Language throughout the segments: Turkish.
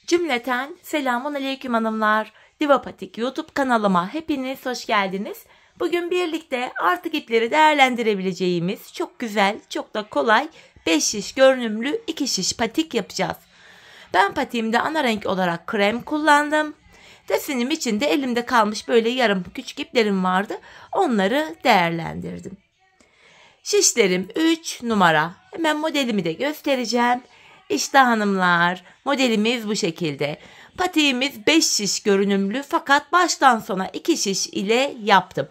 Cümleten selamun aleyküm hanımlar. Diva Patik YouTube kanalıma hepiniz hoş geldiniz. Bugün birlikte artık ipleri değerlendirebileceğimiz çok güzel, çok da kolay 5 şiş görünümlü 2 şiş patik yapacağız. Ben patiğimde ana renk olarak krem kullandım. Desenim için de elimde kalmış böyle yarım küçük iplerim vardı. Onları değerlendirdim. Şişlerim 3 numara. Hemen modelimi de göstereceğim. İşte hanımlar, modelimiz bu şekilde. Patiğimiz 5 şiş görünümlü fakat baştan sona 2 şiş ile yaptım.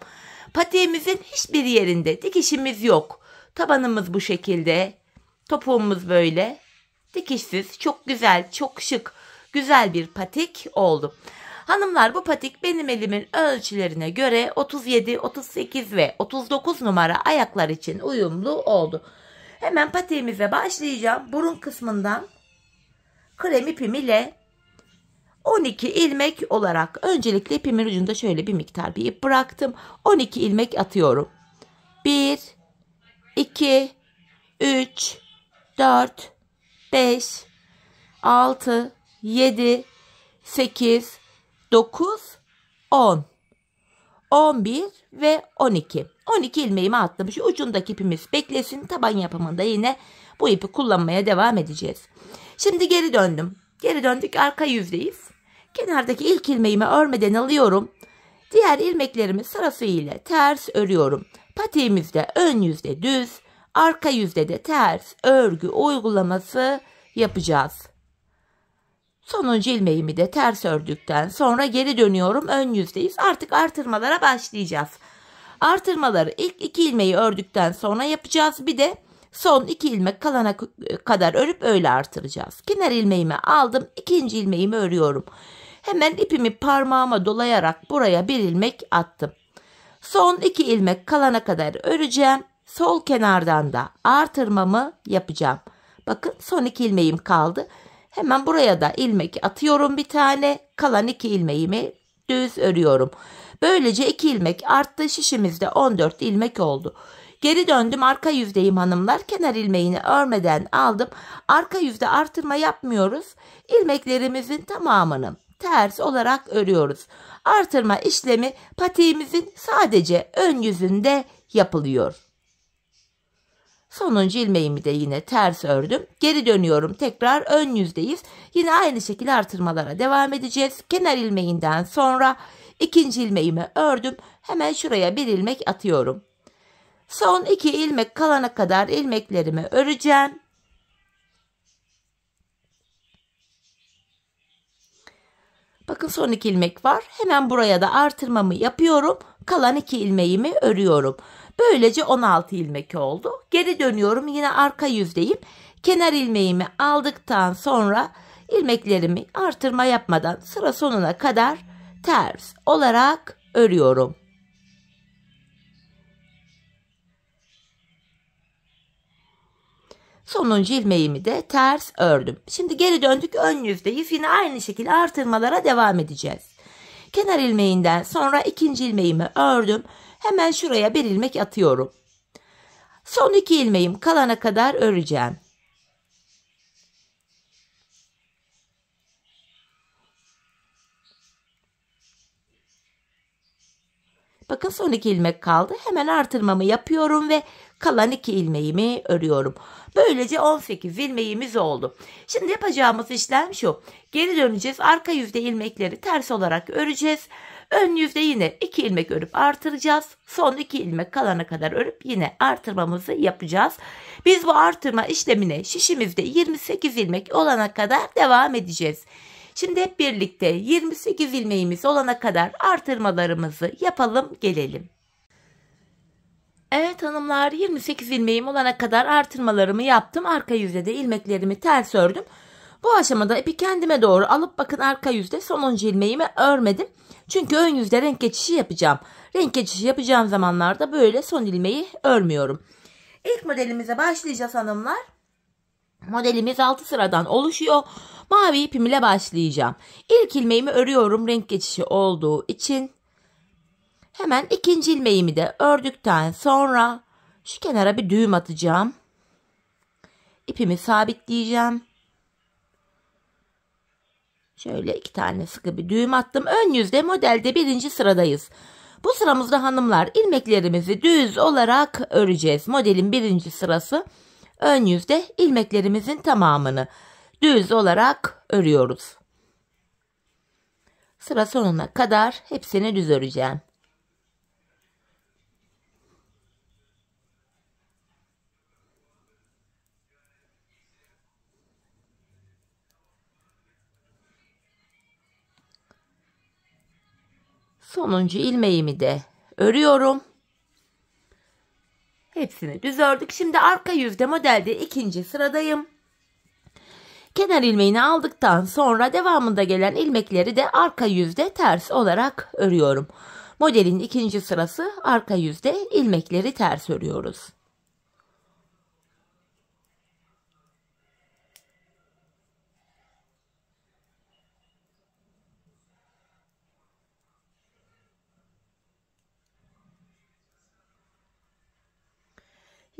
Patiğimizin hiçbir yerinde dikişimiz yok. Tabanımız bu şekilde. Topuğumuz böyle. Dikişsiz, çok güzel, çok şık, güzel bir patik oldu. Hanımlar, bu patik benim elimin ölçülerine göre 37, 38 ve 39 numara ayaklar için uyumlu oldu. Hemen patiğimize başlayacağım. Burun kısmından krem ipim ile 12 ilmek olarak öncelikle ipimin ucunda şöyle bir miktar bir ip bıraktım. 12 ilmek atıyorum. 1, 2, 3, 4, 5, 6, 7, 8, 9, 10, 11 ve 12. 12 ilmeğimi attım. Şu ucundaki ipimiz beklesin. Taban yapımında yine bu ipi kullanmaya devam edeceğiz. Şimdi geri döndüm. Geri döndük, arka yüzdeyiz. Kenardaki ilk ilmeğimi örmeden alıyorum. Diğer ilmeklerimi sırasıyla ters örüyorum. Patiğimizde ön yüzde düz, arka yüzde de ters örgü uygulaması yapacağız. Sonuncu ilmeğimi de ters ördükten sonra geri dönüyorum, ön yüzdeyiz. Artık artırmalara başlayacağız. Artırmaları ilk 2 ilmeği ördükten sonra yapacağız. Bir de son 2 ilmek kalana kadar örüp öyle artıracağız. Kenar ilmeğimi aldım, ikinci ilmeğimi örüyorum. Hemen ipimi parmağıma dolayarak buraya bir ilmek attım. Son 2 ilmek kalana kadar öreceğim. Sol kenardan da artırmamı yapacağım. Bakın, son 2 ilmeğim kaldı. Hemen buraya da ilmek atıyorum bir tane. Kalan 2 ilmeğimi düz örüyorum. Böylece 2 ilmek arttı. Şişimizde 14 ilmek oldu. Geri döndüm, arka yüzdeyim hanımlar. Kenar ilmeğini örmeden aldım. Arka yüzde artırma yapmıyoruz. İlmeklerimizin tamamını ters olarak örüyoruz. Artırma işlemi patiğimizin sadece ön yüzünde yapılıyor. Sonuncu ilmeğimi de yine ters ördüm. Geri dönüyorum, tekrar ön yüzdeyiz. Yine aynı şekilde artırmalara devam edeceğiz. Kenar ilmeğinden sonra ikinci ilmeğimi ördüm. Hemen şuraya bir ilmek atıyorum. Son 2 ilmek kalana kadar ilmeklerimi öreceğim. Bakın, son 2 ilmek var. Hemen buraya da artırmamı yapıyorum. Kalan 2 ilmeğimi örüyorum. Böylece 16 ilmek oldu. Geri dönüyorum, yine arka yüzdeyim. Kenar ilmeğimi aldıktan sonra ilmeklerimi artırma yapmadan sıra sonuna kadar ters olarak örüyorum. Sonuncu ilmeğimi de ters ördüm. Şimdi geri döndük, ön yüzdeyiz. Yine aynı şekilde artırmalara devam edeceğiz. Kenar ilmeğinden sonra ikinci ilmeğimi ördüm. Hemen şuraya bir ilmek atıyorum. Son 2 ilmeğim kalana kadar öreceğim. Bakın, son 2 ilmek kaldı. Hemen artırmamı yapıyorum ve kalan 2 ilmeğimi örüyorum. Böylece 18 ilmeğimiz oldu. Şimdi yapacağımız işlem şu. Geri döneceğiz. Arka yüzde ilmekleri ters olarak öreceğiz. Ön yüzde yine 2 ilmek örüp artıracağız. Son 2 ilmek kalana kadar örüp yine artırmamızı yapacağız. Biz bu artırma işlemine şişimizde 28 ilmek olana kadar devam edeceğiz. Şimdi hep birlikte 28 ilmeğimiz olana kadar artırmalarımızı yapalım, gelelim. Evet hanımlar, 28 ilmeğim olana kadar artırmalarımı yaptım. Arka yüzde de ilmeklerimi ters ördüm. Bu aşamada ipi kendime doğru alıp bakın, arka yüzde sonuncu ilmeğimi örmedim. Çünkü ön yüzde renk geçişi yapacağım. Renk geçişi yapacağım zamanlarda böyle son ilmeği örmüyorum. İlk modelimize başlayacağız hanımlar. Modelimiz 6 sıradan oluşuyor. Mavi ipim ile başlayacağım. İlk ilmeğimi örüyorum renk geçişi olduğu için. Hemen ikinci ilmeğimi de ördükten sonra şu kenara bir düğüm atacağım. İpimi sabitleyeceğim. Şöyle 2 tane sıkı bir düğüm attım. Ön yüzde modelde 1. sıradayız. Bu sıramızda hanımlar ilmeklerimizi düz olarak öreceğiz. Modelin 1. sırası ön yüzde ilmeklerimizin tamamını düz olarak örüyoruz. Sıra sonuna kadar hepsini düz öreceğim. Sonuncu ilmeğimi de örüyorum. Hepsini düz ördük. Şimdi arka yüzde modelde 2. sıradayım. Kenar ilmeğini aldıktan sonra devamında gelen ilmekleri de arka yüzde ters olarak örüyorum. Modelin 2. sırası arka yüzde ilmekleri ters örüyoruz.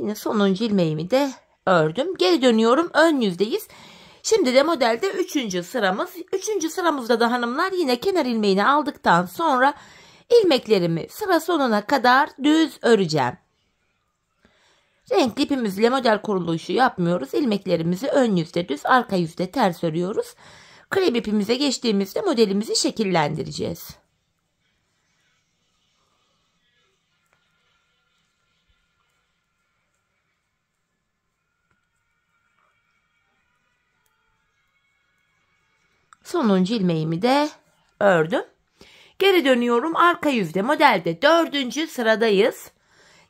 Yine sonuncu ilmeğimi de ördüm. Geri dönüyorum. Ön yüzdeyiz. Şimdi de modelde 3. sıramız. 3. sıramızda da hanımlar yine kenar ilmeğini aldıktan sonra ilmeklerimi sıra sonuna kadar düz öreceğim. Renkli ipimizle model kuruluşu yapmıyoruz. İlmeklerimizi ön yüzde düz, arka yüzde ters örüyoruz. Krep ipimize geçtiğimizde modelimizi şekillendireceğiz. Sonuncu ilmeğimi de ördüm. Geri dönüyorum. Arka yüzde modelde 4. sıradayız.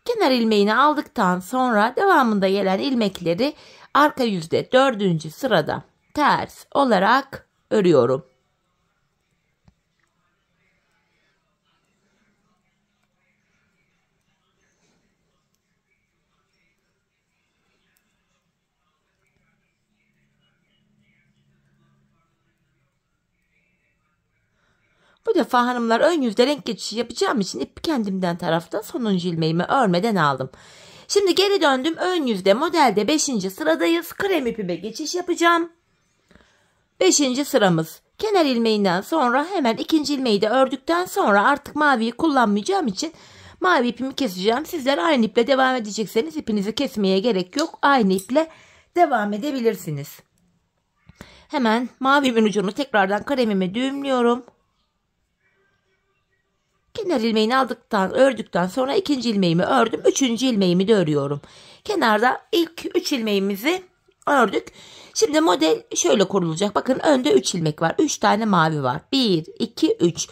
Kenar ilmeğini aldıktan sonra devamında gelen ilmekleri arka yüzde 4. sırada ters olarak örüyorum. Bu defa hanımlar ön yüzde renk geçişi yapacağım için ip kendimden tarafta sonuncu ilmeğimi örmeden aldım. Şimdi geri döndüm. Ön yüzde modelde 5. sıradayız. Krem ipime geçiş yapacağım. 5. sıramız. Kenar ilmeğinden sonra hemen 2. ilmeği de ördükten sonra artık maviyi kullanmayacağım için mavi ipimi keseceğim. Sizler aynı iple devam edecekseniz ipinizi kesmeye gerek yok. Aynı iple devam edebilirsiniz. Hemen mavimin ucunu tekrardan kremime düğümlüyorum. Kenar ilmeğini ördükten sonra 2. ilmeğimi ördüm. 3. ilmeğimi de örüyorum. Kenarda ilk 3 ilmeğimizi ördük. Şimdi model şöyle kurulacak. Bakın önde 3 ilmek var. 3 tane mavi var. 1, 2, 3.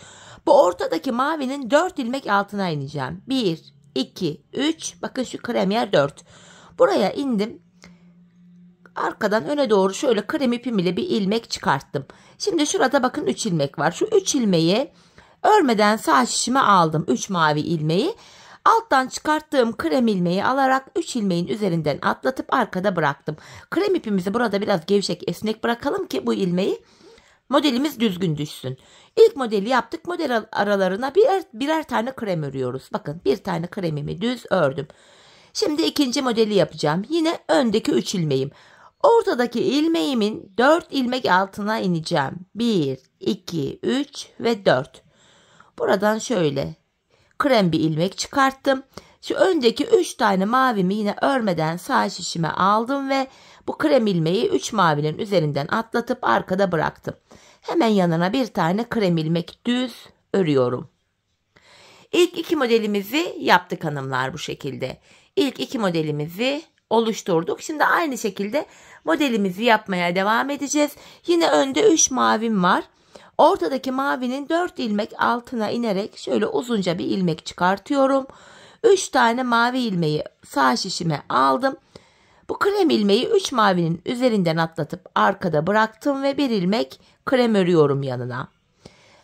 Bu ortadaki mavinin 4 ilmek altına ineceğim. 1, 2, 3. Bakın şu krem yer 4. Buraya indim. Arkadan öne doğru şöyle krem ipim ile bir ilmek çıkarttım. Şimdi şurada bakın 3 ilmek var. Şu 3 ilmeği örmeden sağ şişime aldım 3 mavi ilmeği. Alttan çıkarttığım krem ilmeği alarak 3 ilmeğin üzerinden atlatıp arkada bıraktım. Krem ipimizi burada biraz gevşek esnek bırakalım ki bu ilmeği modelimiz düzgün düşsün. İlk modeli yaptık. Model aralarına birer tane krem örüyoruz. Bakın bir tane kremimi düz ördüm. Şimdi ikinci modeli yapacağım. Yine öndeki 3 ilmeğim. Ortadaki ilmeğimin 4 ilmek altına ineceğim. 1, 2, 3 ve 4. Buradan şöyle krem bir ilmek çıkarttım. Şu öndeki 3 tane mavimi yine örmeden sağ şişime aldım ve bu krem ilmeği 3 mavinin üzerinden atlatıp arkada bıraktım. Hemen yanına bir tane krem ilmek düz örüyorum. İlk 2 modelimizi yaptık hanımlar bu şekilde. İlk 2 modelimizi oluşturduk. Şimdi aynı şekilde modelimizi yapmaya devam edeceğiz. Yine önde 3 mavim var. Ortadaki mavinin 4 ilmek altına inerek şöyle uzunca bir ilmek çıkartıyorum. 3 tane mavi ilmeği sağ şişime aldım. Bu krem ilmeği 3 mavinin üzerinden atlatıp arkada bıraktım ve bir ilmek krem örüyorum yanına.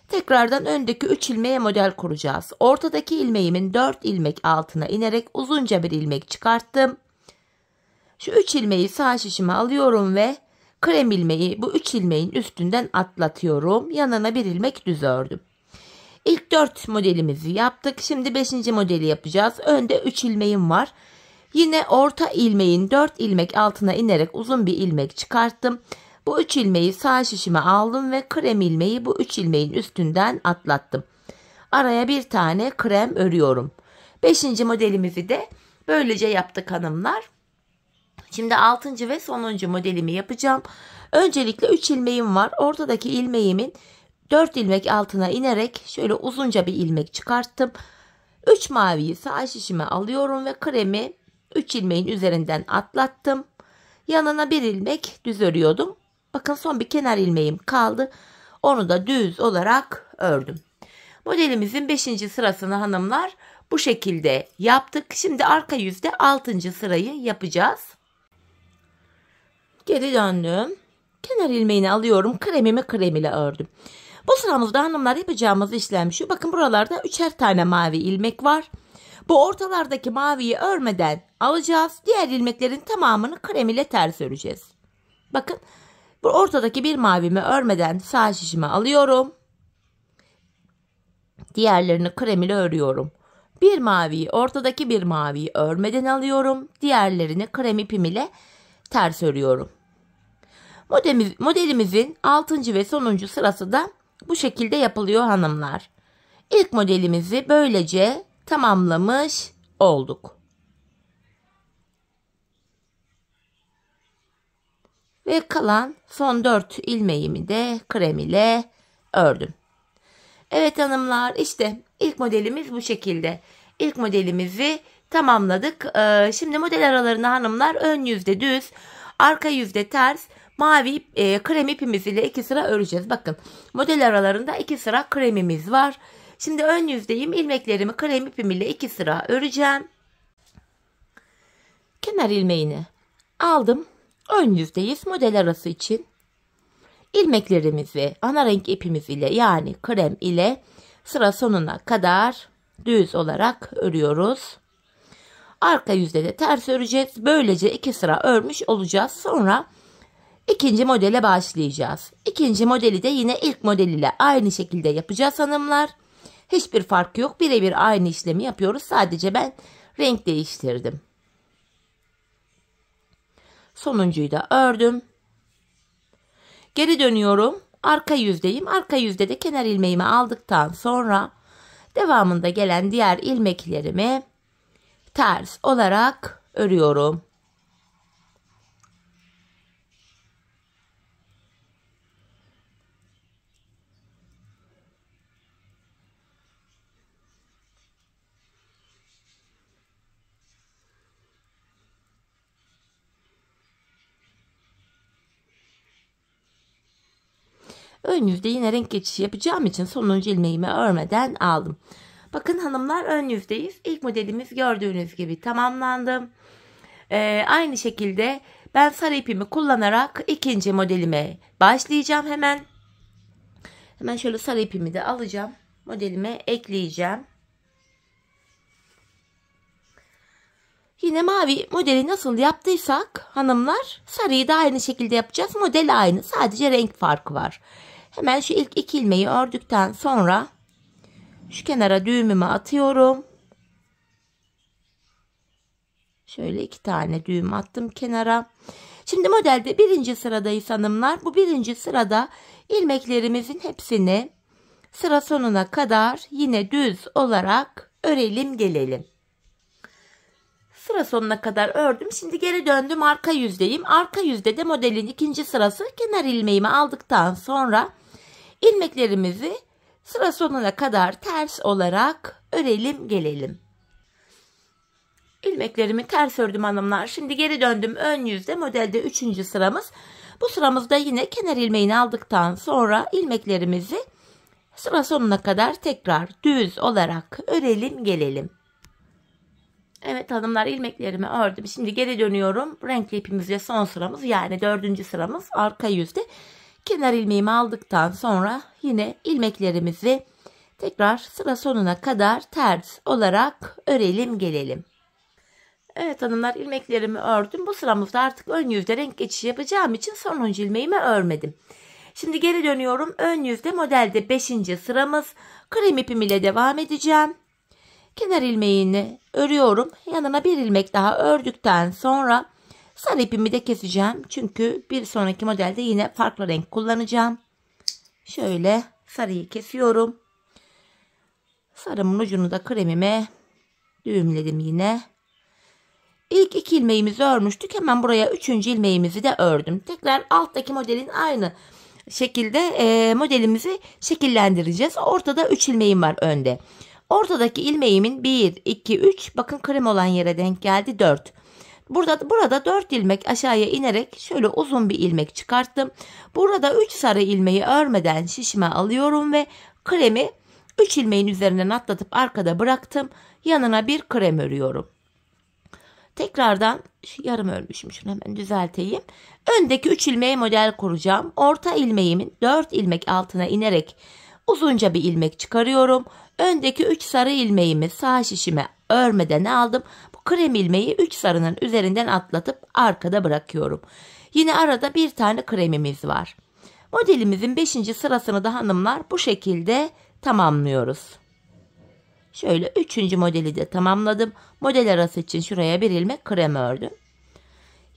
Tekrardan öndeki 3 ilmeğe model kuracağız. Ortadaki ilmeğimin 4 ilmek altına inerek uzunca bir ilmek çıkarttım. Şu 3 ilmeği sağ şişime alıyorum ve krem ilmeği bu 3 ilmeğin üstünden atlatıyorum. Yanına bir ilmek düz ördüm. İlk 4 modelimizi yaptık. Şimdi 5. modeli yapacağız. Önde 3 ilmeğim var. Yine orta ilmeğin 4 ilmek altına inerek uzun bir ilmek çıkarttım. Bu 3 ilmeği sağ şişime aldım ve krem ilmeği bu 3 ilmeğin üstünden atlattım. Araya bir tane krem örüyorum. 5. modelimizi de böylece yaptık hanımlar. Şimdi 6. ve sonuncu modelimi yapacağım. Öncelikle 3 ilmeğim var. Ortadaki ilmeğimin 4 ilmek altına inerek şöyle uzunca bir ilmek çıkarttım. 3 maviyi sağ şişime alıyorum ve kremi 3 ilmeğin üzerinden atlattım. Yanına bir ilmek düz örüyordum. Bakın son bir kenar ilmeğim kaldı. Onu da düz olarak ördüm. Modelimizin 5. sırasını hanımlar bu şekilde yaptık. Şimdi arka yüzde 6. sırayı yapacağız. Geri döndüm. Kenar ilmeğini alıyorum. Kremimi krem ile ördüm. Bu sıramızda hanımlar yapacağımız işlem şu. Bakın buralarda 3'er tane mavi ilmek var. Bu ortalardaki maviyi örmeden alacağız. Diğer ilmeklerin tamamını krem ile ters öreceğiz. Bakın bu ortadaki bir mavimi örmeden sağ şişime alıyorum. Diğerlerini krem ile örüyorum. Bir maviyi, ortadaki bir maviyi örmeden alıyorum. Diğerlerini krem ipim ile ters örüyorum. Modelimizin 6. ve sonuncu sırası da bu şekilde yapılıyor hanımlar. İlk modelimizi böylece tamamlamış olduk. Ve kalan son 4 ilmeğimi de krem ile ördüm. Evet hanımlar, işte ilk modelimiz bu şekilde. İlk modelimizi tamamladık. Şimdi model aralarına hanımlar ön yüzde düz, arka yüzde ters mavi krem ipimiz ile 2 sıra öreceğiz. Bakın model aralarında 2 sıra kremimiz var. Şimdi ön yüzdeyim. İlmeklerimi krem ipim ile 2 sıra öreceğim. Kenar ilmeğini aldım. Ön yüzdeyiz model arası için. İlmeklerimizi ana renk ipimiz ile yani krem ile sıra sonuna kadar düz olarak örüyoruz. Arka yüzde de ters öreceğiz. Böylece 2 sıra örmüş olacağız. Sonra ikinci modele başlayacağız. İkinci modeli de yine ilk model ile aynı şekilde yapacağız hanımlar. Hiçbir fark yok. Birebir aynı işlemi yapıyoruz. Sadece ben renk değiştirdim. Sonuncuyu da ördüm. Geri dönüyorum. Arka yüzdeyim. Arka yüzde de kenar ilmeğimi aldıktan sonra devamında gelen diğer ilmeklerimi ters olarak örüyorum. Ön yüzde yine renk geçişi yapacağım için sonuncu ilmeğimi örmeden aldım. Bakın hanımlar, ön yüzdeyiz. İlk modelimiz gördüğünüz gibi tamamlandı. Aynı şekilde ben sarı ipimi kullanarak ikinci modelime başlayacağım hemen. Hemen şöyle sarı ipimi de alacağım. Modelime ekleyeceğim. Yine mavi modeli nasıl yaptıysak hanımlar sarıyı da aynı şekilde yapacağız. Model aynı, sadece renk farkı var. Hemen şu ilk 2 ilmeği ördükten sonra şu kenara düğümümü atıyorum. Şöyle 2 tane düğüm attım kenara. Şimdi modelde 1. sıradayız hanımlar. Bu 1. sırada ilmeklerimizin hepsini sıra sonuna kadar yine düz olarak örelim gelelim. Sıra sonuna kadar ördüm. Şimdi geri döndüm, arka yüzdeyim. Arka yüzde de modelin 2. sırası. Kenar ilmeğimi aldıktan sonra ilmeklerimizi sıra sonuna kadar ters olarak örelim gelelim. İlmeklerimi ters ördüm hanımlar. Şimdi geri döndüm, ön yüzde modelde 3. sıramız. Bu sıramızda yine kenar ilmeğini aldıktan sonra ilmeklerimizi sıra sonuna kadar tekrar düz olarak örelim gelelim. Evet hanımlar, ilmeklerimi ördüm. Şimdi geri dönüyorum. Renkli ipimizle son sıramız yani 4. sıramız arka yüzde. Kenar ilmeğimi aldıktan sonra yine ilmeklerimizi tekrar sıra sonuna kadar ters olarak örelim gelelim. Evet hanımlar, ilmeklerimi ördüm. Bu sıramızda artık ön yüzde renk geçişi yapacağım için sonuncu ilmeğimi örmedim. Şimdi geri dönüyorum. Ön yüzde modelde 5. sıramız. Krem ipim ile devam edeceğim. Kenar ilmeğini örüyorum. Yanına bir ilmek daha ördükten sonra Sarı ipimi de keseceğim. Çünkü bir sonraki modelde yine farklı renk kullanacağım. Şöyle sarıyı kesiyorum. Sarımın ucunu da kremime düğümledim yine. İlk 2 ilmeğimizi örmüştük. Hemen buraya 3. ilmeğimizi de ördüm. Tekrar alttaki modelin aynı şekilde modelimizi şekillendireceğiz. Ortada 3 ilmeğim var önde. Ortadaki ilmeğimin 1, 2, 3 bakın krem olan yere denk geldi 4. Burada 4 ilmek aşağıya inerek şöyle uzun bir ilmek çıkarttım. Burada 3 sarı ilmeği örmeden şişime alıyorum ve kremi 3 ilmeğin üzerinden atlatıp arkada bıraktım. Yanına bir krem örüyorum. Tekrardan yarım örmüşüm, şunu hemen düzelteyim. Öndeki 3 ilmeğe model kuracağım. Orta ilmeğimin 4 ilmek altına inerek uzunca bir ilmek çıkarıyorum. Öndeki 3 sarı ilmeğimi sağ şişime örmeden aldım. Bu krem ilmeği 3 sarının üzerinden atlatıp arkada bırakıyorum. Yine arada bir tane kremimiz var. Modelimizin 5. sırasını da hanımlar bu şekilde tamamlıyoruz. Şöyle 3. modeli de tamamladım. Model arası için şuraya bir ilmek krem ördüm.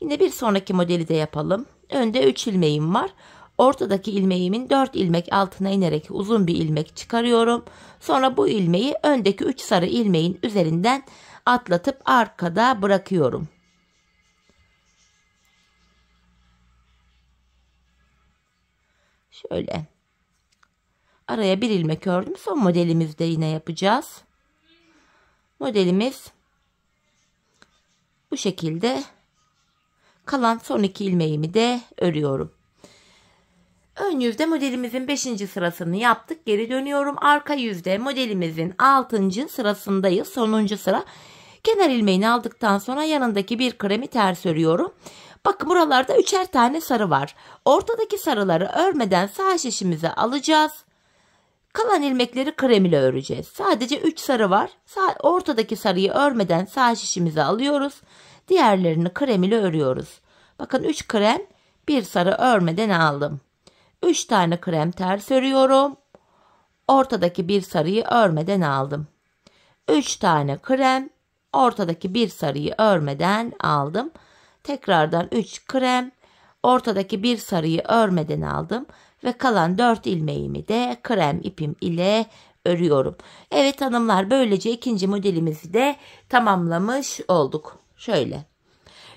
Yine bir sonraki modeli de yapalım. Önde 3 ilmeğim var. Ortadaki ilmeğimin 4 ilmek altına inerek uzun bir ilmek çıkarıyorum. Sonra bu ilmeği öndeki 3 sarı ilmeğin üzerinden atlatıp arkada bırakıyorum. Şöyle araya bir ilmek ördüm. Son modelimizde yine yapacağız. Modelimiz bu şekilde. Kalan son 2 ilmeğimi de örüyorum. Ön yüzde modelimizin 5. sırasını yaptık. Geri dönüyorum. Arka yüzde modelimizin 6. sırasındayız. Sonuncu sıra. Kenar ilmeğini aldıktan sonra yanındaki bir kremi ters örüyorum. Bakın buralarda 3'er tane sarı var. Ortadaki sarıları örmeden sağ şişimize alacağız. Kalan ilmekleri krem ile öreceğiz. Sadece 3 sarı var. Ortadaki sarıyı örmeden sağ şişimize alıyoruz. Diğerlerini krem ile örüyoruz. Bakın 3 krem, 1 sarı örmeden aldım. 3 tane krem ters örüyorum. Ortadaki bir sarıyı örmeden aldım. 3 tane krem, ortadaki bir sarıyı örmeden aldım. Tekrardan 3 krem, ortadaki bir sarıyı örmeden aldım. Ve kalan 4 ilmeğimi de krem ipim ile örüyorum. Evet hanımlar, böylece 2. modelimizi de tamamlamış olduk. Şöyle.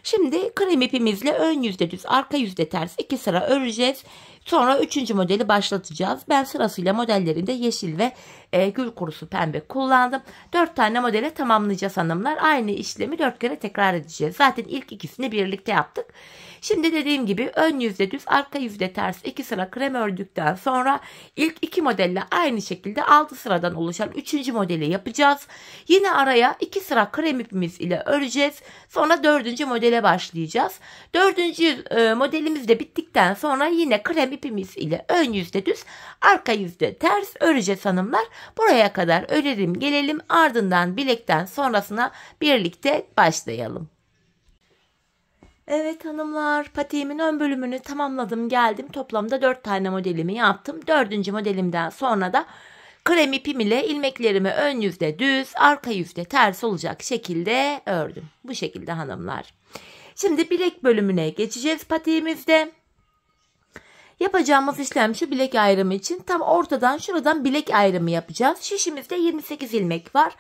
Şimdi krem ipimizle ön yüzde düz, arka yüzde ters 2 sıra öreceğiz. Sonra 3. modeli başlatacağız. Ben sırasıyla modellerinde yeşil ve gül kurusu pembe kullandım. 4 tane modele tamamlayacağız hanımlar. Aynı işlemi 4 kere tekrar edeceğiz. Zaten ilk ikisini birlikte yaptık. Şimdi dediğim gibi ön yüzde düz, arka yüzde ters 2 sıra krem ördükten sonra ilk 2 modelle aynı şekilde 6 sıradan oluşan 3. modeli yapacağız. Yine araya 2 sıra krem ipimiz ile öreceğiz. Sonra 4. modele başlayacağız. 4. modelimiz de bittikten sonra yine krem ipimiz ile ön yüzde düz, arka yüzde ters öreceğiz hanımlar. Buraya kadar örelim gelelim, ardından bilekten sonrasına birlikte başlayalım. Evet hanımlar, patiğimin ön bölümünü tamamladım geldim. Toplamda 4 tane modelimi yaptım. 4. modelimden sonra da krem ipim ile ilmeklerimi ön yüzde düz, arka yüzde ters olacak şekilde ördüm. Bu şekilde hanımlar. Şimdi bilek bölümüne geçeceğiz patiğimizde. Yapacağımız işlem şu: bilek ayrımı için tam ortadan şuradan bilek ayrımı yapacağız. Şişimizde 28 ilmek var.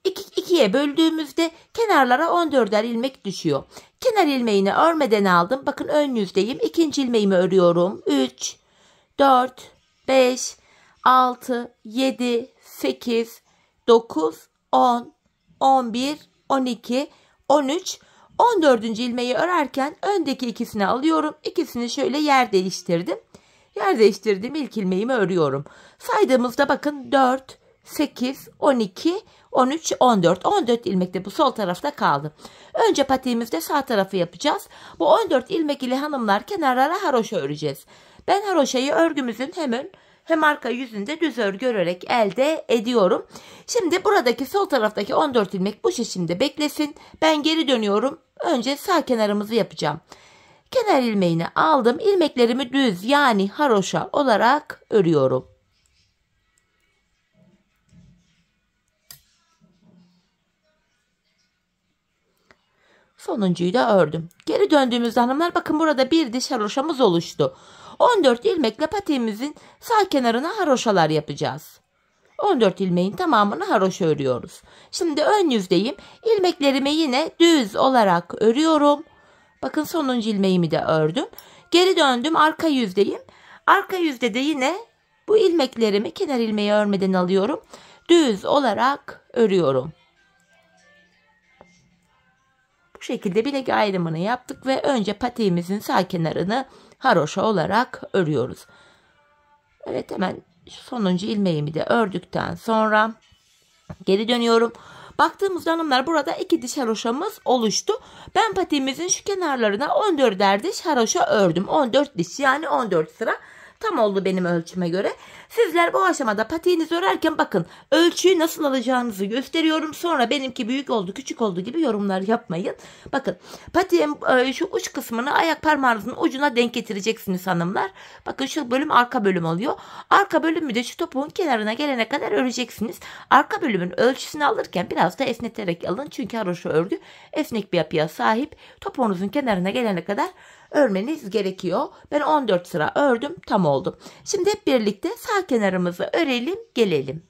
2'ye böldüğümüzde kenarlara 14'er ilmek düşüyor. Kenar ilmeğini örmeden aldım. Bakın ön yüzdeyim. 2. ilmeğimi örüyorum. 3, 4, 5, 6, 7, 8, 9, 10, 11, 12, 13, 14. ilmeği örerken öndeki ikisini alıyorum. İkisini şöyle yer değiştirdim. Yer değiştirdiğim ilk ilmeğimi örüyorum. Saydığımızda bakın 4, 8, 12, 13, 14. 14 ilmek de bu sol tarafta kaldı. Önce patiğimizde sağ tarafı yapacağız. Bu 14 ilmek ile hanımlar kenarlara haroşa öreceğiz. Ben haroşayı örgümüzün hem ön hem arka yüzünde düz örgü örerek elde ediyorum. Şimdi buradaki sol taraftaki 14 ilmek bu şişimde beklesin. Ben geri dönüyorum. Önce sağ kenarımızı yapacağım. Kenar ilmeğini aldım. İlmeklerimi düz yani haroşa olarak örüyorum. Sonuncuyu da ördüm. Geri döndüğümüzde hanımlar bakın burada bir diş haroşamız oluştu. 14 ilmekle patiğimizin sağ kenarına haroşalar yapacağız. 14 ilmeğin tamamını haroşa örüyoruz. Şimdi ön yüzdeyim. İlmeklerimi yine düz olarak örüyorum. Bakın sonuncu ilmeğimi de ördüm. Geri döndüm, arka yüzdeyim. Arka yüzde de yine bu ilmeklerimi kenar ilmeği örmeden alıyorum. Düz olarak örüyorum. Bu şekilde bilek ayrımını yaptık ve önce patiğimizin sağ kenarını haroşa olarak örüyoruz. Evet, hemen sonuncu ilmeğimi de ördükten sonra geri dönüyorum. Baktığımızda hanımlar burada 2 diş haroşamız oluştu. Ben patiğimizin şu kenarlarına 14'er diş haroşa ördüm. 14 diş, yani 14 sıra. Tam oldu benim ölçüme göre. Sizler bu aşamada patiğinizi örerken bakın ölçüyü nasıl alacağınızı gösteriyorum. Sonra benimki büyük oldu, küçük oldu gibi yorumlar yapmayın. Bakın patiğin şu uç kısmını ayak parmağınızın ucuna denk getireceksiniz hanımlar. Bakın şu bölüm arka bölüm oluyor. Arka bölümü de şu topuğun kenarına gelene kadar öreceksiniz. Arka bölümün ölçüsünü alırken biraz da esneterek alın. Çünkü haroşa örgü esnek bir yapıya sahip. Topuğunuzun kenarına gelene kadar örmeniz gerekiyor. Ben 14 sıra ördüm, tam oldu. Şimdi hep birlikte sağ kenarımızı örelim, gelelim.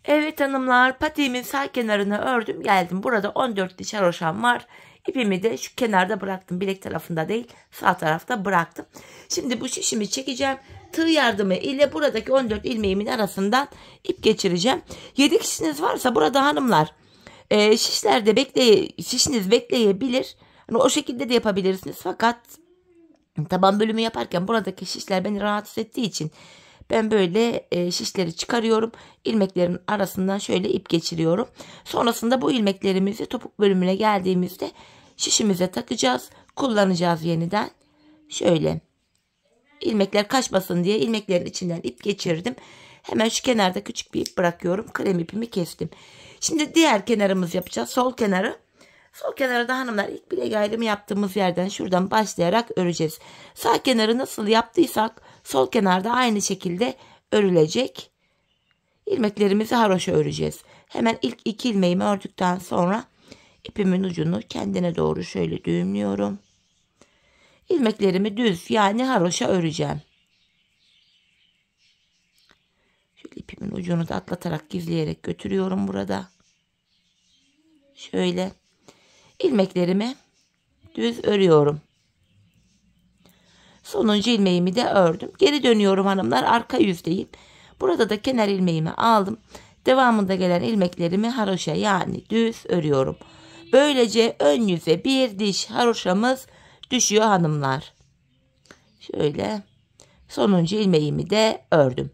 Evet hanımlar, patiğimin sağ kenarını ördüm, geldim. Burada 14 diş haroşam var. İpimi de şu kenarda bıraktım. Bilek tarafında değil, sağ tarafta bıraktım. Şimdi bu şişimi çekeceğim. Tığ yardımı ile buradaki 14 ilmeğimin arasından ip geçireceğim. 7 kişiniz varsa burada hanımlar şişiniz bekleyebilir. Yani o şekilde de yapabilirsiniz. Fakat taban bölümü yaparken buradaki şişler beni rahatsız ettiği için ben böyle şişleri çıkarıyorum. İlmeklerin arasından şöyle ip geçiriyorum. Sonrasında bu ilmeklerimizi topuk bölümüne geldiğimizde şişimize takacağız. Kullanacağız yeniden. Şöyle ilmekler kaçmasın diye ilmeklerin içinden ip geçirdim. Hemen şu kenarda küçük bir ip bırakıyorum. Krem ipimi kestim. Şimdi diğer kenarımız yapacağız. Sol kenarı. Sol kenarı da hanımlar ilk bilek ayrımı yaptığımız yerden şuradan başlayarak öreceğiz. Sağ kenarı nasıl yaptıysak sol kenarda aynı şekilde örülecek. İlmeklerimizi haroşa öreceğiz. Hemen ilk 2 ilmeğimi ördükten sonra ipimin ucunu kendine doğru şöyle düğümlüyorum. İlmeklerimi düz, yani haroşa öreceğim. Şöyle ipimin ucunu da atlatarak gizleyerek götürüyorum burada. Şöyle ilmeklerimi düz örüyorum. Sonuncu ilmeğimi de ördüm. Geri dönüyorum hanımlar, arka yüzdeyim. Burada da kenar ilmeğimi aldım. Devamında gelen ilmeklerimi haroşa, yani düz örüyorum. Böylece ön yüze bir diş haroşamız düşüyor hanımlar. Şöyle sonuncu ilmeğimi de ördüm.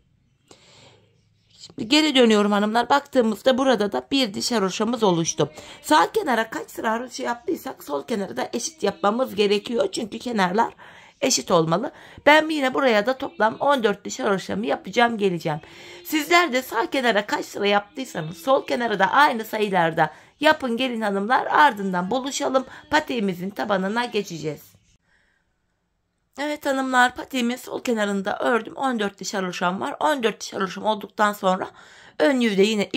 Şimdi geri dönüyorum hanımlar. Baktığımızda burada da bir diş haroşamız oluştu. Sağ kenara kaç sıra haroşa yaptıysak sol kenara da eşit yapmamız gerekiyor. Çünkü kenarlar eşit olmalı. Ben yine buraya da toplam 14 diş haroşamı yapacağım, geleceğim. Sizler de sağ kenara kaç sıra yaptıysanız sol kenara da aynı sayılarda yapın, gelin hanımlar. Ardından buluşalım. Patiğimizin tabanına geçeceğiz. Evet hanımlar, patiğimin sol kenarında ördüm. 14 diş haroşam var. 14 diş haroşam olduktan sonra ön yüzde yine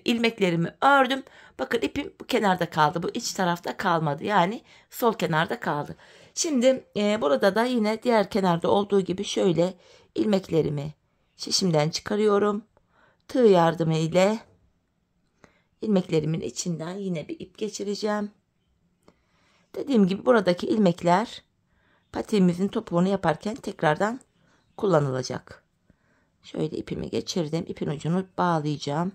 ilmeklerimi ördüm. Bakın ipim bu kenarda kaldı. Bu iç tarafta kalmadı. Yani sol kenarda kaldı. Şimdi burada da yine diğer kenarda olduğu gibi şöyle ilmeklerimi şişimden çıkarıyorum. Tığ yardımı ile ilmeklerimin içinden yine bir ip geçireceğim. Dediğim gibi buradaki ilmekler patiğimizin topuğunu yaparken tekrardan kullanılacak. Şöyle ipimi geçirdim. İpin ucunu bağlayacağım.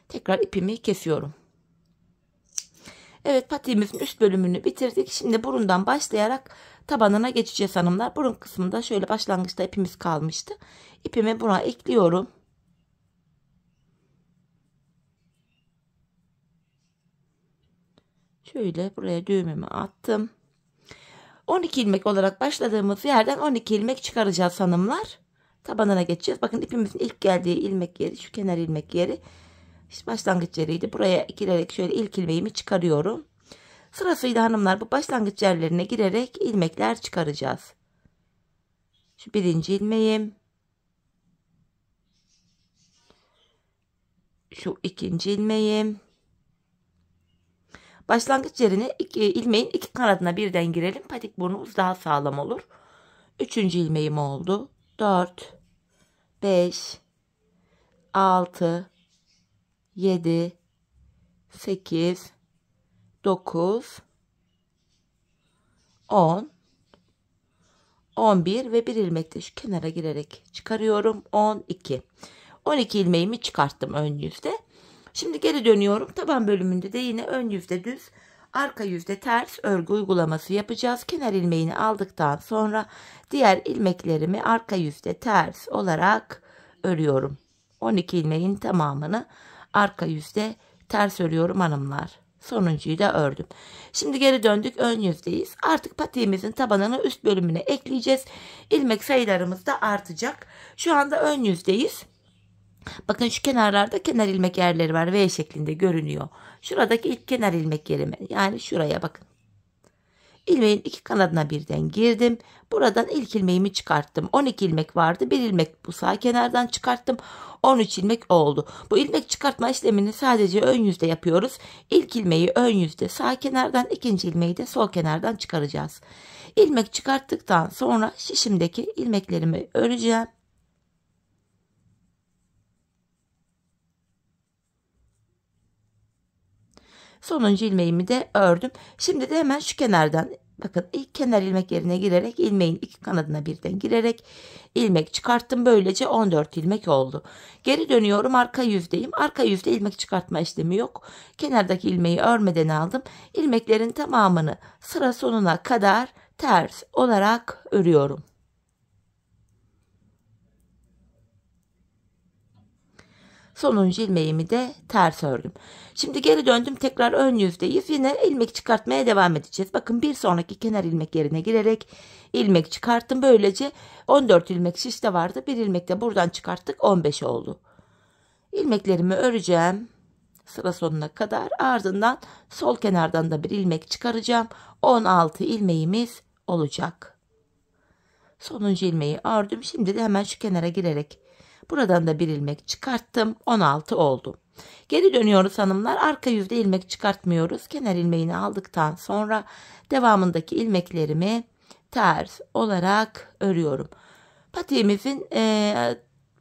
Tekrar ipimi kesiyorum. Evet, patiğimizin üst bölümünü bitirdik. Şimdi burundan başlayarak tabanına geçeceğiz hanımlar. Burun kısmında şöyle başlangıçta ipimiz kalmıştı. İpimi buna ekliyorum. Şöyle buraya düğümümü attım. 12 ilmek olarak başladığımız yerden 12 ilmek çıkaracağız hanımlar. Tabanına geçeceğiz. Bakın ipimizin ilk geldiği ilmek yeri, şu kenar ilmek yeri, işte başlangıç yeriydi. Buraya girerek şöyle ilk ilmeğimi çıkarıyorum. Sırasıyla hanımlar bu başlangıç yerlerine girerek ilmekler çıkaracağız. Şu birinci ilmeğim. Şu ikinci ilmeğim. Başlangıç yerine ilmeğin iki kanadına birden girelim. Patik burnumuz daha sağlam olur. Üçüncü ilmeğim oldu. 4, 5, 6, 7, 8, 9, 10, 11 ve bir ilmek de şu kenara girerek çıkarıyorum. 12. 12 ilmeğimi çıkarttım ön yüzde. Şimdi geri dönüyorum. Taban bölümünde de yine ön yüzde düz, arka yüzde ters örgü uygulaması yapacağız. Kenar ilmeğini aldıktan sonra diğer ilmeklerimi arka yüzde ters olarak örüyorum. 12 ilmeğin tamamını arka yüzde ters örüyorum hanımlar. Sonuncuyu da ördüm. Şimdi geri döndük, ön yüzdeyiz. Artık patiğimizin tabanını üst bölümüne ekleyeceğiz. İlmek sayılarımız da artacak. Şu anda ön yüzdeyiz. Bakın şu kenarlarda kenar ilmek yerleri var. V şeklinde görünüyor. Şuradaki ilk kenar ilmek yerime. Yani şuraya bakın. İlmeğin iki kanadına birden girdim. Buradan ilk ilmeğimi çıkarttım. 12 ilmek vardı. Bir ilmek bu sağ kenardan çıkarttım. 13 ilmek oldu. Bu ilmek çıkartma işlemini sadece ön yüzde yapıyoruz. İlk ilmeği ön yüzde sağ kenardan, ikinci ilmeği de sol kenardan çıkaracağız. İlmek çıkarttıktan sonra şişimdeki ilmeklerimi öreceğim. Sonuncu ilmeğimi de ördüm. Şimdi de hemen şu kenardan, bakın ilk kenar ilmek yerine girerek ilmeğin iki kanadına birden girerek ilmek çıkarttım. Böylece 14 ilmek oldu. Geri dönüyorum, arka yüzdeyim. Arka yüzde ilmek çıkartma işlemi yok. Kenardaki ilmeği örmeden aldım. İlmeklerin tamamını sıra sonuna kadar ters olarak örüyorum. Sonuncu ilmeğimi de ters ördüm. Şimdi geri döndüm, tekrar ön yüzdeyiz. Yine ilmek çıkartmaya devam edeceğiz. Bakın bir sonraki kenar ilmek yerine girerek ilmek çıkarttım. Böylece 14 ilmek şişte vardı. Bir ilmek de buradan çıkarttık. 15 oldu. İlmeklerimi öreceğim sıra sonuna kadar. Ardından sol kenardan da bir ilmek çıkaracağım. 16 ilmeğimiz olacak. Sonuncu ilmeği ördüm. Şimdi de hemen şu kenara girerek buradan da bir ilmek çıkarttım. 16 oldu. Geri dönüyoruz hanımlar. Arka yüzde ilmek çıkartmıyoruz. Kenar ilmeğini aldıktan sonra devamındaki ilmeklerimi ters olarak örüyorum. Patiğimizin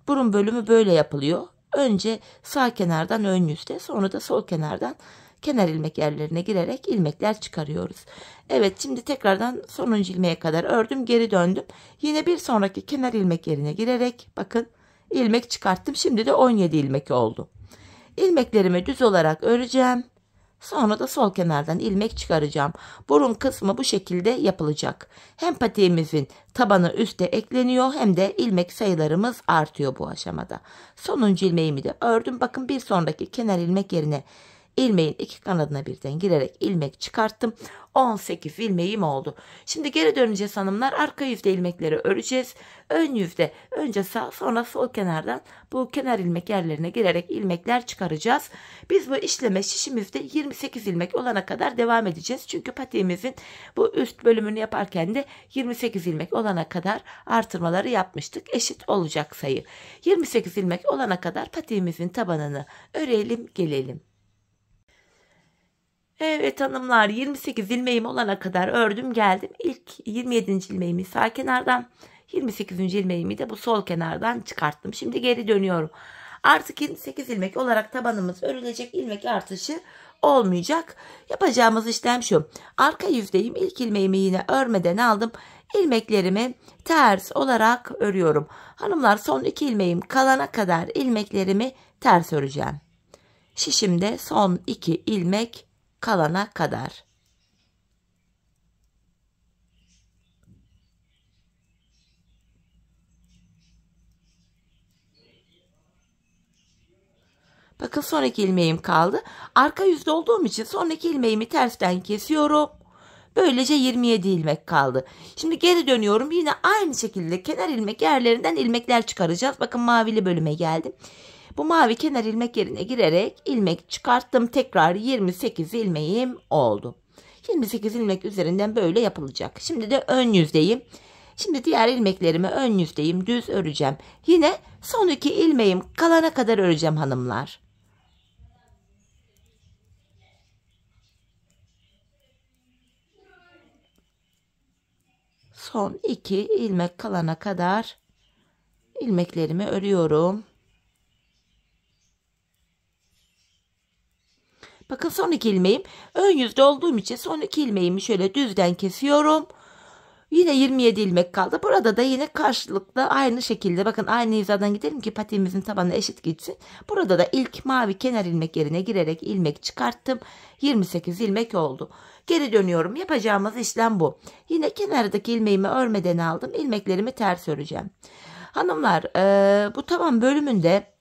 burun bölümü böyle yapılıyor. Önce sağ kenardan ön yüzde, sonra da sol kenardan kenar ilmek yerlerine girerek ilmekler çıkarıyoruz. Evet, şimdi tekrardan sonuncu ilmeğe kadar ördüm. Geri döndüm. Yine bir sonraki kenar ilmek yerine girerek bakın ilmek çıkarttım. Şimdi de 17 ilmek oldu. İlmeklerimi düz olarak öreceğim. Sonra da sol kenardan ilmek çıkaracağım. Burun kısmı bu şekilde yapılacak. Hem patiğimizin tabanı üste ekleniyor hem de ilmek sayılarımız artıyor bu aşamada. Sonuncu ilmeğimi de ördüm. Bakın bir sonraki kenar ilmek yerine ilmeğin iki kanadına birden girerek ilmek çıkarttım. 18 ilmeğim oldu. Şimdi geri döneceğiz hanımlar. Arka yüzde ilmekleri öreceğiz. Ön yüzde önce sağ sonra sol kenardan bu kenar ilmek yerlerine girerek ilmekler çıkaracağız. Biz bu işleme şişimizde 28 ilmek olana kadar devam edeceğiz. Çünkü patiğimizin bu üst bölümünü yaparken de 28 ilmek olana kadar artırmaları yapmıştık. Eşit olacak sayı. 28 ilmek olana kadar patiğimizin tabanını örelim gelelim. Evet hanımlar, 28 ilmeğim olana kadar ördüm geldim. İlk 27. ilmeğimi sağ kenardan, 28. ilmeğimi de bu sol kenardan çıkarttım. Şimdi geri dönüyorum. Artık 28 ilmek olarak tabanımız örülecek, ilmek artışı olmayacak. Yapacağımız işlem şu. Arka yüzdeyim, ilk ilmeğimi yine örmeden aldım. İlmeklerimi ters olarak örüyorum. Hanımlar, son 2 ilmeğim kalana kadar ilmeklerimi ters öreceğim. Şişimde son 2 ilmek kalana kadar. Bakın son 2 ilmeğim kaldı. Arka yüzde olduğum için son 2 ilmeğimi tersten kesiyorum. Böylece 27 ilmek kaldı. Şimdi geri dönüyorum. Yine aynı şekilde kenar ilmek yerlerinden ilmekler çıkaracağız. Bakın mavili bölüme geldim. Bu mavi kenar ilmek yerine girerek ilmek çıkarttım. Tekrar 28 ilmeğim oldu. 28 ilmek üzerinden böyle yapılacak. Şimdi de ön yüzdeyim. Şimdi diğer ilmeklerimi ön yüzdeyim düz öreceğim. Yine son 2 ilmeğim kalana kadar öreceğim hanımlar. son 2 ilmek kalana kadar ilmeklerimi örüyorum. Bakın son 2 ilmeğim. Ön yüzde olduğum için son 2 ilmeğimi şöyle düzden kesiyorum. Yine 27 ilmek kaldı. Burada da yine karşılıklı aynı şekilde, bakın aynı hizadan gidelim ki patiğimizin tabanı eşit gitsin. Burada da ilk mavi kenar ilmek yerine girerek ilmek çıkarttım. 28 ilmek oldu. Geri dönüyorum. Yapacağımız işlem bu. Yine kenardaki ilmeğimi örmeden aldım. İlmeklerimi ters öreceğim. Hanımlar, bu taban bölümünde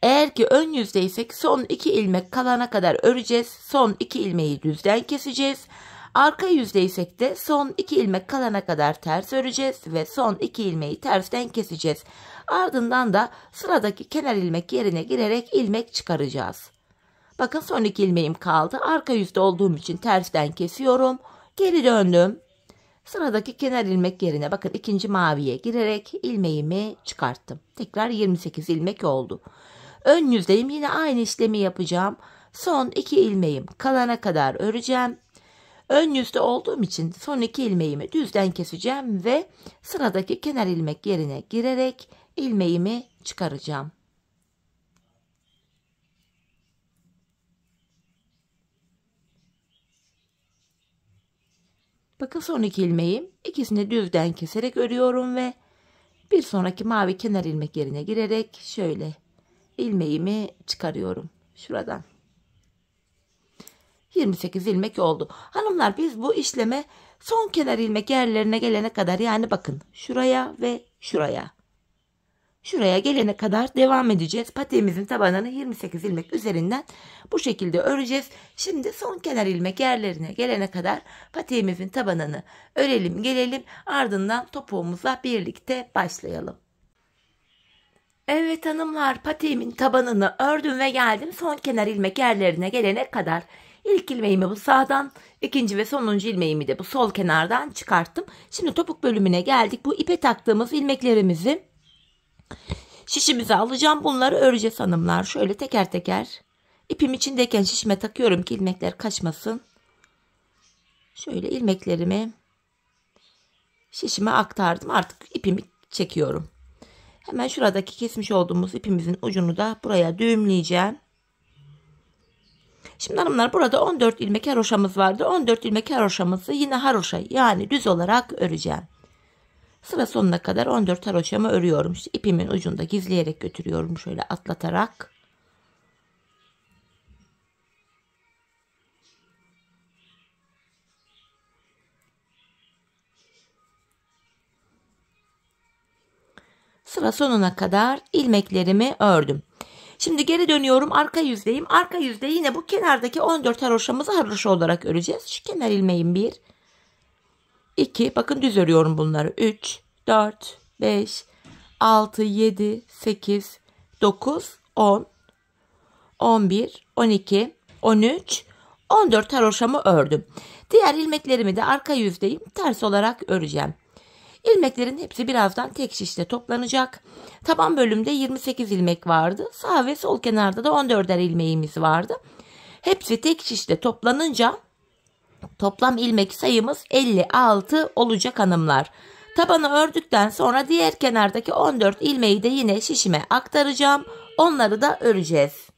eğer ki ön yüzdeysek son 2 ilmek kalana kadar öreceğiz. Son 2 ilmeği düzden keseceğiz. Arka yüzdeysek de son 2 ilmek kalana kadar ters öreceğiz ve son 2 ilmeği tersten keseceğiz. Ardından da sıradaki kenar ilmek yerine girerek ilmek çıkaracağız. Bakın son 2 ilmeğim kaldı. Arka yüzde olduğum için tersten kesiyorum. Geri döndüm. Sıradaki kenar ilmek yerine bakın ikinci maviye girerek ilmeğimi çıkarttım. Tekrar 28 ilmek oldu. Ön yüzdeyim, yine aynı işlemi yapacağım. Son 2 ilmeğim kalana kadar öreceğim. Ön yüzde olduğum için son 2 ilmeğimi düzden keseceğim ve sıradaki kenar ilmek yerine girerek ilmeğimi çıkaracağım. Bakın son 2 ilmeğim, ikisini düzden keserek örüyorum ve bir sonraki mavi kenar ilmek yerine girerek şöyle ilmeğimi çıkarıyorum şuradan. 28 ilmek oldu. Hanımlar, biz bu işleme son kenar ilmek yerlerine gelene kadar, yani bakın şuraya ve şuraya gelene kadar devam edeceğiz. Patiğimizin tabanını 28 ilmek üzerinden bu şekilde öreceğiz. Şimdi son kenar ilmek yerlerine gelene kadar patiğimizin tabanını örelim gelelim. Ardından topuğumuzla birlikte başlayalım. Evet hanımlar, patiğimin tabanını ördüm ve geldim son kenar ilmek yerlerine gelene kadar. İlk ilmeğimi bu sağdan, ikinci ve sonuncu ilmeğimi de bu sol kenardan çıkarttım. Şimdi topuk bölümüne geldik. Bu ipe taktığımız ilmeklerimizi şişimize alacağım. Bunları öreceğiz hanımlar. Şöyle teker teker ipim içindeyken şişime takıyorum ki ilmekler kaçmasın. Şöyle ilmeklerimi şişime aktardım. Artık ipimi çekiyorum. Hemen şuradaki kesmiş olduğumuz ipimizin ucunu da buraya düğümleyeceğim. Şimdi hanımlar, burada 14 ilmek haroşamız vardı. 14 ilmek haroşamızı yine haroşa, yani düz olarak öreceğim. Sıra sonuna kadar 14 haroşamı örüyorum. İşte ipimin ucunda gizleyerek götürüyorum şöyle atlatarak. Sıra sonuna kadar ilmeklerimi ördüm. Şimdi geri dönüyorum, arka yüzdeyim. Arka yüzde yine bu kenardaki 14 haroşamızı haroşa olarak öreceğiz. Şu kenar ilmeğim 1, 2, bakın düz örüyorum bunları. 3, 4, 5, 6, 7, 8, 9, 10, 11, 12, 13, 14 haroşamı ördüm. Diğer ilmeklerimi de arka yüzdeyim ters olarak öreceğim. İlmeklerin hepsi birazdan tek şişte toplanacak. Taban bölümde 28 ilmek vardı. Sağ ve sol kenarda da 14'er ilmeğimiz vardı. Hepsi tek şişte toplanınca toplam ilmek sayımız 56 olacak hanımlar. Tabanı ördükten sonra diğer kenardaki 14 ilmeği de yine şişime aktaracağım. Onları da öreceğiz.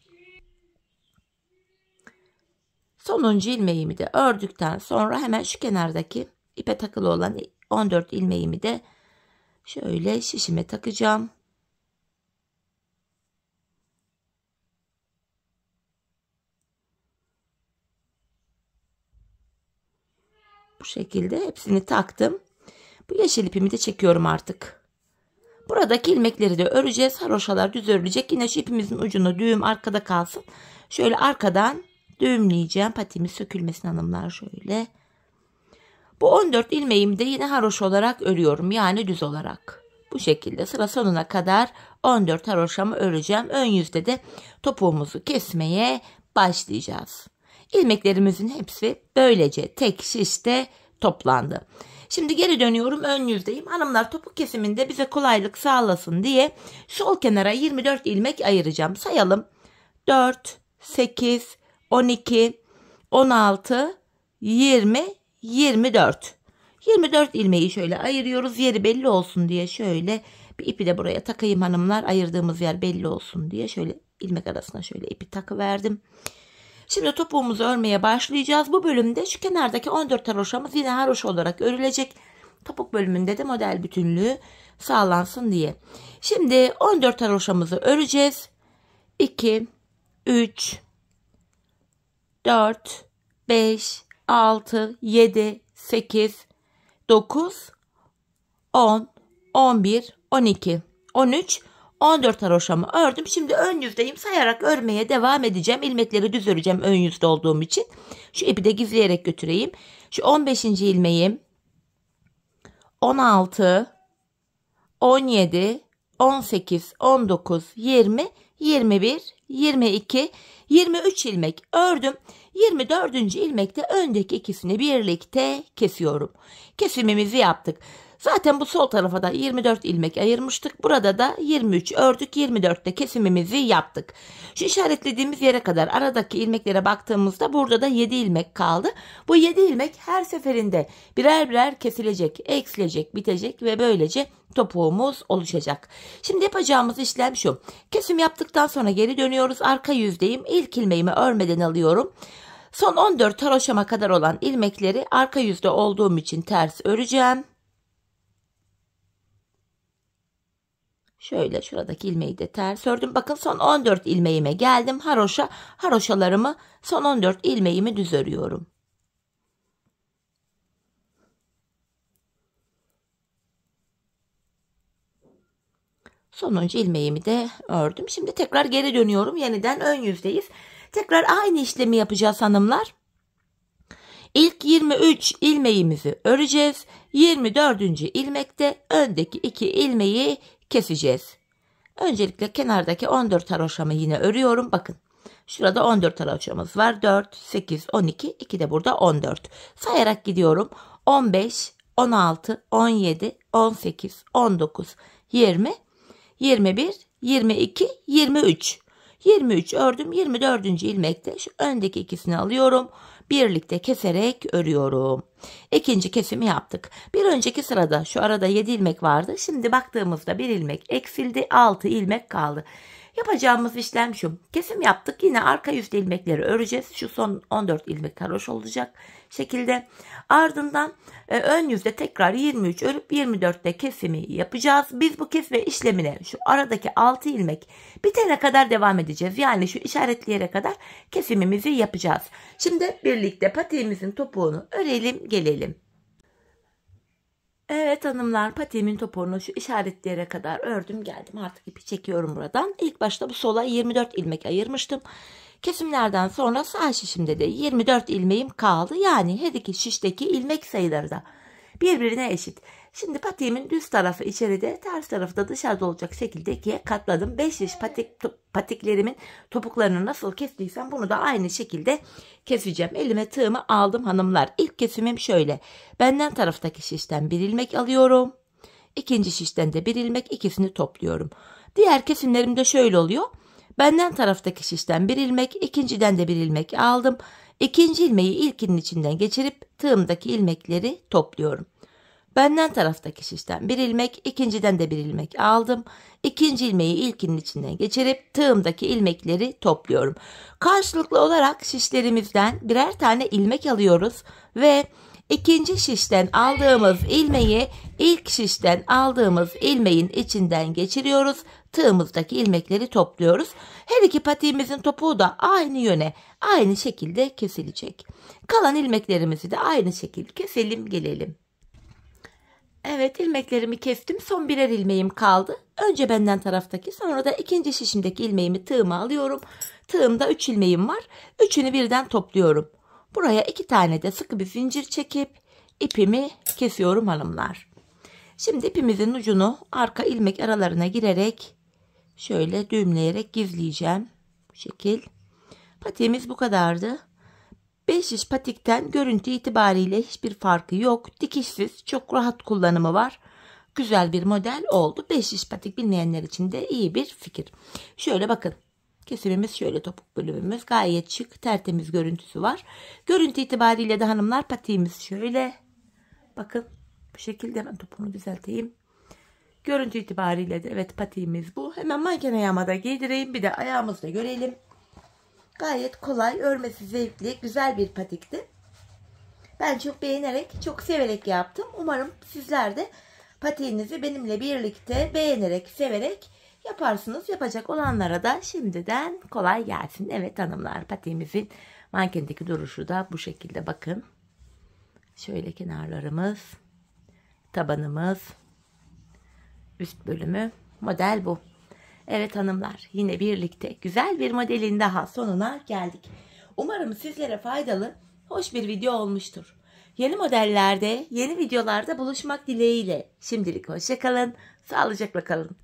Sonuncu ilmeğimi de ördükten sonra hemen şu kenardaki ipe takılı olan 14 ilmeğimi de şöyle şişime takacağım. Bu şekilde hepsini taktım. Bu yeşil ipimi de çekiyorum artık. Buradaki ilmekleri de öreceğiz. Haroşalar düz örülecek. Yine şu ipimizin ucunu düğüm arkada kalsın. Şöyle arkadan düğümleyeceğim. Patiğimiz sökülmesin hanımlar, şöyle. Bu 14 ilmeğimi de yine haroşa olarak örüyorum. Yani düz olarak. Bu şekilde sıra sonuna kadar 14 haroşamı öreceğim. Ön yüzde de topuğumuzu kesmeye başlayacağız. İlmeklerimizin hepsi böylece tek şişte toplandı. Şimdi geri dönüyorum, ön yüzdeyim. Hanımlar, topuk kesiminde bize kolaylık sağlasın diye sol kenara 24 ilmek ayıracağım. Sayalım. 4, 8, 12, 16, 20, 24. 24 ilmeği şöyle ayırıyoruz. Yeri belli olsun diye şöyle bir ipi de buraya takayım hanımlar. Ayırdığımız yer belli olsun diye şöyle ilmek arasına şöyle ipi takıverdim. Şimdi topuğumuzu örmeye başlayacağız. Bu bölümde şu kenardaki 14 haroşamız yine haroşa olarak örülecek. Topuk bölümünde de model bütünlüğü sağlansın diye. Şimdi 14 haroşamızı öreceğiz. 2, 3, 4, 5, 6, 7, 8, 9, 10, 11, 12, 13, 14 haroşamı ördüm. Şimdi ön yüzdeyim. Sayarak örmeye devam edeceğim. İlmekleri düz öreceğim ön yüzde olduğum için. Şu ipi de gizleyerek götüreyim. Şu 15. ilmeğim, 16, 17, 18, 19, 20, 21, 22, 23 ilmek ördüm. 24. ilmekte öndeki ikisini birlikte kesiyorum. Kesimimizi yaptık. Zaten bu sol tarafa da 24 ilmek ayırmıştık. Burada da 23 ördük. 24'te kesimimizi yaptık. Şu işaretlediğimiz yere kadar aradaki ilmeklere baktığımızda burada da 7 ilmek kaldı. Bu 7 ilmek her seferinde birer birer kesilecek, eksilecek, bitecek ve böylece topuğumuz oluşacak. Şimdi yapacağımız işlem şu. Kesim yaptıktan sonra geri dönüyoruz. Arka yüzdeyim. İlk ilmeğimi örmeden alıyorum. Son 14 haroşama kadar olan ilmekleri arka yüzde olduğum için ters öreceğim. Şöyle şuradaki ilmeği de ters ördüm. Bakın son 14 ilmeğime geldim. Haroşalarımı son 14 ilmeğimi düz örüyorum. Sonuncu ilmeğimi de ördüm. Şimdi tekrar geri dönüyorum. Yeniden ön yüzdeyiz. Tekrar aynı işlemi yapacağız hanımlar. İlk 23 ilmeğimizi öreceğiz. 24. ilmekte öndeki 2 ilmeği keseceğiz. Öncelikle kenardaki 14 haroşamı yine örüyorum. Bakın şurada 14 haroşamız var. 4, 8, 12. 2 de burada 14. Sayarak gidiyorum. 15, 16, 17, 18, 19, 20, 21, 22, 23. 23 ördüm. 24. ilmekte şu öndeki ikisini alıyorum. Birlikte keserek örüyorum. İkinci kesimi yaptık. Bir önceki sırada şu arada 7 ilmek vardı. Şimdi baktığımızda bir ilmek eksildi. 6 ilmek kaldı. Yapacağımız işlem şu. Kesim yaptık. Yine arka yüzde ilmekleri öreceğiz. Şu son 14 ilmek haroş olacak şekilde. Ardından ön yüzde tekrar 23 örüp 24'te kesimi yapacağız. Biz bu kesme işlemine şu aradaki 6 ilmek bitene kadar devam edeceğiz. Yani şu işaretleyene kadar kesimimizi yapacağız. Şimdi birlikte patiğimizin topuğunu örelim gelelim. Evet hanımlar, patiğimin topuğunu şu işaretleyene kadar ördüm geldim. Artık ipi çekiyorum buradan. İlk başta bu sola 24 ilmek ayırmıştım. Kesimlerden sonra sağ şişimde de 24 ilmeğim kaldı. Yani her iki şişteki ilmek sayıları da birbirine eşit. Şimdi patiğimin düz tarafı içeride, ters tarafı da dışarıda olacak şekilde ikiye katladım. 5 şiş patiklerimin topuklarını nasıl kestiysem bunu da aynı şekilde keseceğim. Elime tığımı aldım hanımlar. İlk kesimim şöyle. Benden taraftaki şişten bir ilmek alıyorum. İkinci şişten de bir ilmek, ikisini topluyorum. Diğer kesimlerim de şöyle oluyor. Benden taraftaki şişten bir ilmek, ikinciden de bir ilmek aldım. İkinci ilmeği ilkinin içinden geçirip tığımdaki ilmekleri topluyorum. Benden taraftaki şişten bir ilmek, ikinciden de bir ilmek aldım. İkinci ilmeği ilkinin içinden geçirip tığımdaki ilmekleri topluyorum. Karşılıklı olarak şişlerimizden birer tane ilmek alıyoruz ve ikinci şişten aldığımız ilmeği ilk şişten aldığımız ilmeğin içinden geçiriyoruz. Tığımızdaki ilmekleri topluyoruz. Her iki patiğimizin topuğu da aynı yöne, aynı şekilde kesilecek. Kalan ilmeklerimizi de aynı şekilde keselim gelelim. Evet, ilmeklerimi kestim. Son birer ilmeğim kaldı. Önce benden taraftaki, sonra da ikinci şişimdeki ilmeğimi tığıma alıyorum. Tığımda 3 ilmeğim var. Üçünü birden topluyorum. Buraya 2 tane de sıkı bir zincir çekip ipimi kesiyorum hanımlar. Şimdi ipimizin ucunu arka ilmek aralarına girerek şöyle düğümleyerek gizleyeceğim. Bu şekil. Patiğimiz bu kadardı. 5 şiş patikten görüntü itibariyle hiçbir farkı yok. Dikişsiz, çok rahat kullanımı var. Güzel bir model oldu. 5 şiş patik bilmeyenler için de iyi bir fikir. Şöyle bakın. Kesimimiz şöyle, topuk bölümümüz gayet şık, tertemiz görüntüsü var. Görüntü itibariyle de hanımlar patiğimiz şöyle. Bakın bu şekilde, hemen topunu düzelteyim. Görüntü itibariyle de evet patiğimiz bu. Hemen manken ayağıma da giydireyim. Bir de ayağımızı da görelim. Gayet kolay, örmesi zevkli, güzel bir patikti. Ben çok beğenerek, çok severek yaptım. Umarım sizler de patiğinizi benimle birlikte beğenerek, severek yaparsınız. Yapacak olanlara da şimdiden kolay gelsin. Evet hanımlar, patiğimizin mankendeki duruşu da bu şekilde, bakın. Şöyle kenarlarımız, tabanımız, üst bölümü, model bu. Evet hanımlar, yine birlikte güzel bir modelin daha sonuna geldik. Umarım sizlere faydalı, hoş bir video olmuştur. Yeni modellerde, yeni videolarda buluşmak dileğiyle. Şimdilik hoşça kalın, sağlıcakla kalın.